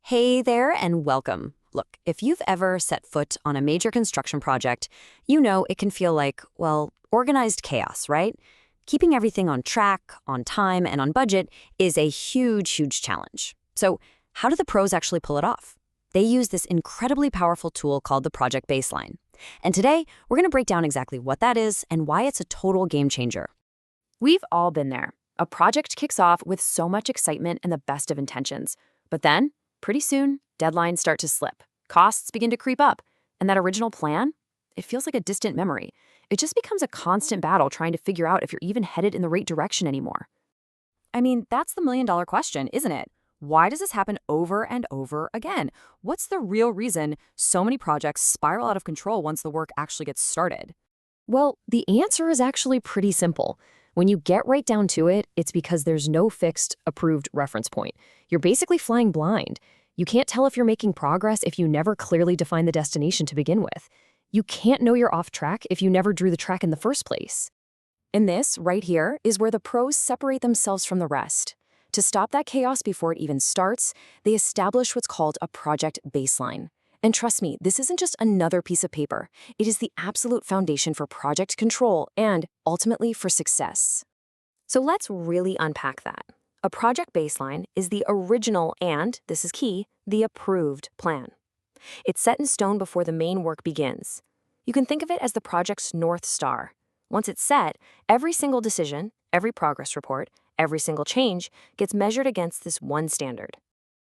Hey there and welcome. Look, if you've ever set foot on a major construction project, you know it can feel like, well, organized chaos, right? Keeping everything on track, on time, and on budget is a huge challenge. So, how do the pros actually pull it off? They use this incredibly powerful tool called the project baseline. And today, we're going to break down exactly what that is and why it's a total game changer. We've all been there. A project kicks off with so much excitement and the best of intentions. But then, pretty soon, deadlines start to slip. Costs begin to creep up. And that original plan? It feels like a distant memory. It just becomes a constant battle trying to figure out if you're even headed in the right direction anymore. I mean, that's the million-dollar question, isn't it? Why does this happen over and over again? What's the real reason so many projects spiral out of control once the work actually gets started? Well, the answer is actually pretty simple. When you get right down to it, it's because there's no fixed, approved reference point. You're basically flying blind. You can't tell if you're making progress if you never clearly define the destination to begin with. You can't know you're off track if you never drew the track in the first place. And this, right here, is where the pros separate themselves from the rest. To stop that chaos before it even starts, they establish what's called a project baseline. And trust me, this isn't just another piece of paper. It is the absolute foundation for project control and, ultimately, for success. So let's really unpack that. A project baseline is the original and, this is key, the approved plan. It's set in stone before the main work begins. You can think of it as the project's North Star. Once it's set, every single decision, every progress report, every single change gets measured against this one standard.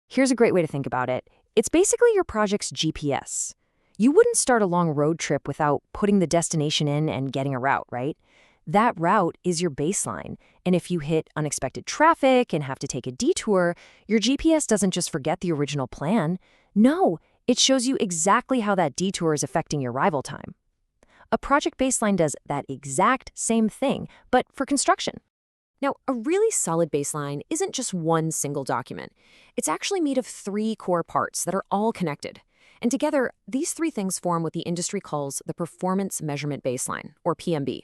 Here's a great way to think about it. It's basically your project's GPS. You wouldn't start a long road trip without putting the destination in and getting a route, right? That route is your baseline, and if you hit unexpected traffic and have to take a detour, your GPS doesn't just forget the original plan. No, it shows you exactly how that detour is affecting your arrival time. A project baseline does that exact same thing, but for construction. Now, a really solid baseline isn't just one single document. It's actually made of three core parts that are all connected. And together, these three things form what the industry calls the Performance Measurement Baseline, or PMB.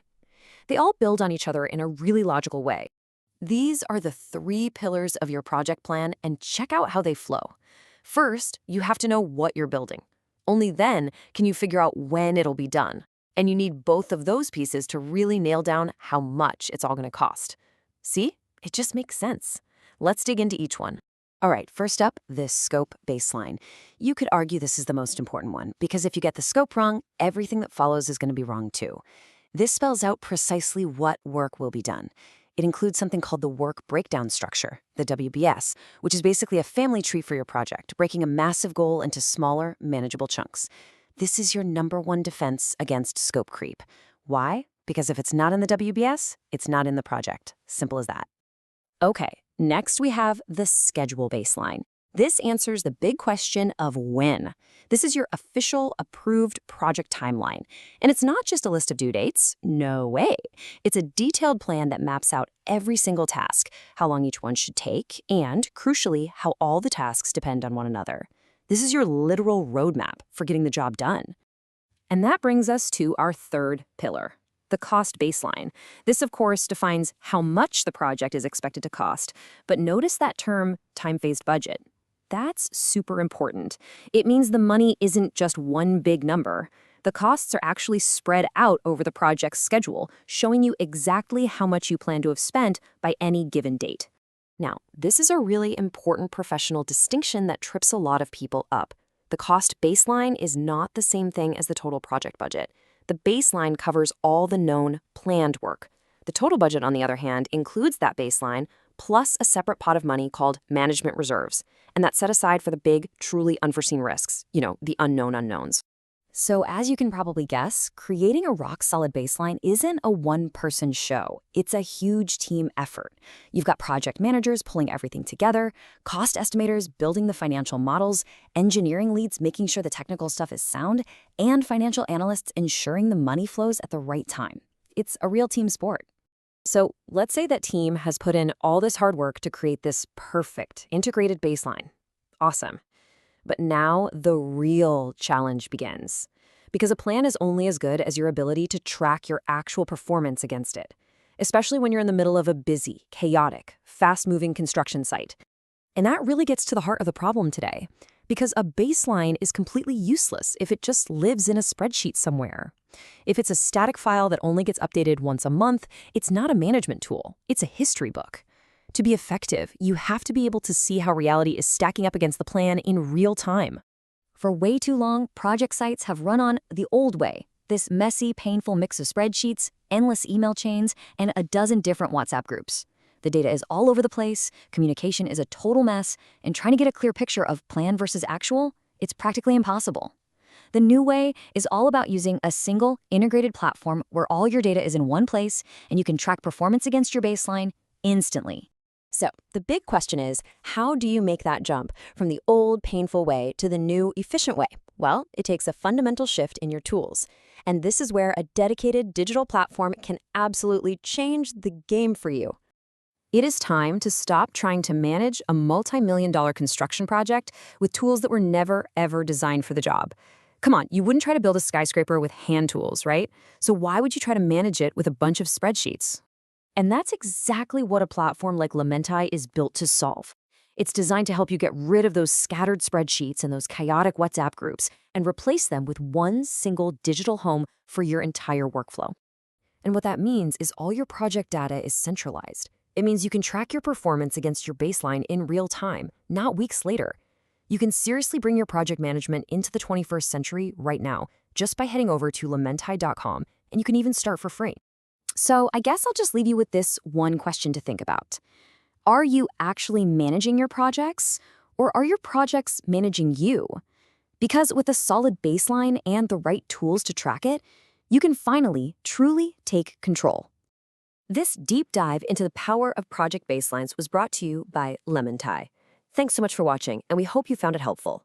They all build on each other in a really logical way. These are the three pillars of your project plan, and check out how they flow. First, you have to know what you're building. Only then can you figure out when it'll be done. And you need both of those pieces to really nail down how much it's all going to cost. See? It just makes sense. Let's dig into each one. All right, first up, this scope baseline. You could argue this is the most important one, because if you get the scope wrong, everything that follows is going to be wrong too. This spells out precisely what work will be done. It includes something called the work breakdown structure, the WBS, which is basically a family tree for your project, breaking a massive goal into smaller, manageable chunks. This is your number one defense against scope creep. Why? Because if it's not in the WBS, it's not in the project. Simple as that. Okay, next we have the schedule baseline. This answers the big question of when. This is your official, approved project timeline. And it's not just a list of due dates. No way. It's a detailed plan that maps out every single task, how long each one should take, and, crucially, how all the tasks depend on one another. This is your literal roadmap for getting the job done. And that brings us to our third pillar, the cost baseline. This, of course, defines how much the project is expected to cost. But notice that term, time-phased budget. That's super important. It means the money isn't just one big number. The costs are actually spread out over the project's schedule, showing you exactly how much you plan to have spent by any given date. Now, this is a really important professional distinction that trips a lot of people up. The cost baseline is not the same thing as the total project budget. The baseline covers all the known planned work. The total budget, on the other hand, includes that baseline plus a separate pot of money called management reserves, and that's set aside for the big, truly unforeseen risks, the unknown unknowns. So as you can probably guess, creating a rock-solid baseline isn't a one-person show. It's a huge team effort. You've got project managers pulling everything together, cost estimators building the financial models, engineering leads making sure the technical stuff is sound, and financial analysts ensuring the money flows at the right time. It's a real team sport. So let's say that team has put in all this hard work to create this perfect integrated baseline. Awesome. But now the real challenge begins. Because a plan is only as good as your ability to track your actual performance against it, especially when you're in the middle of a busy, chaotic, fast-moving construction site. And that really gets to the heart of the problem today, because a baseline is completely useless if it just lives in a spreadsheet somewhere. If it's a static file that only gets updated once a month, it's not a management tool, it's a history book. To be effective, you have to be able to see how reality is stacking up against the plan in real time. For way too long, project sites have run on the old way, this messy, painful mix of spreadsheets, endless email chains, and a dozen different WhatsApp groups. The data is all over the place, communication is a total mess, and trying to get a clear picture of plan versus actual, it's practically impossible. The new way is all about using a single, integrated platform where all your data is in one place and you can track performance against your baseline instantly. So, the big question is, how do you make that jump from the old, painful way to the new, efficient way? Well, it takes a fundamental shift in your tools. And this is where a dedicated digital platform can absolutely change the game for you. It is time to stop trying to manage a multi-million-dollar construction project with tools that were never, ever designed for the job. Come on, you wouldn't try to build a skyscraper with hand tools, right? So why would you try to manage it with a bunch of spreadsheets? And that's exactly what a platform like Lementai is built to solve. It's designed to help you get rid of those scattered spreadsheets and those chaotic WhatsApp groups and replace them with one single digital home for your entire workflow. And what that means is all your project data is centralized. It means you can track your performance against your baseline in real time, not weeks later. You can seriously bring your project management into the 21st century right now, just by heading over to lementai.com, and you can even start for free. So I guess I'll just leave you with this one question to think about. Are you actually managing your projects, or are your projects managing you? Because with a solid baseline and the right tools to track it, you can finally, truly take control. This deep dive into the power of project baselines was brought to you by Lementai. Thanks so much for watching, and we hope you found it helpful.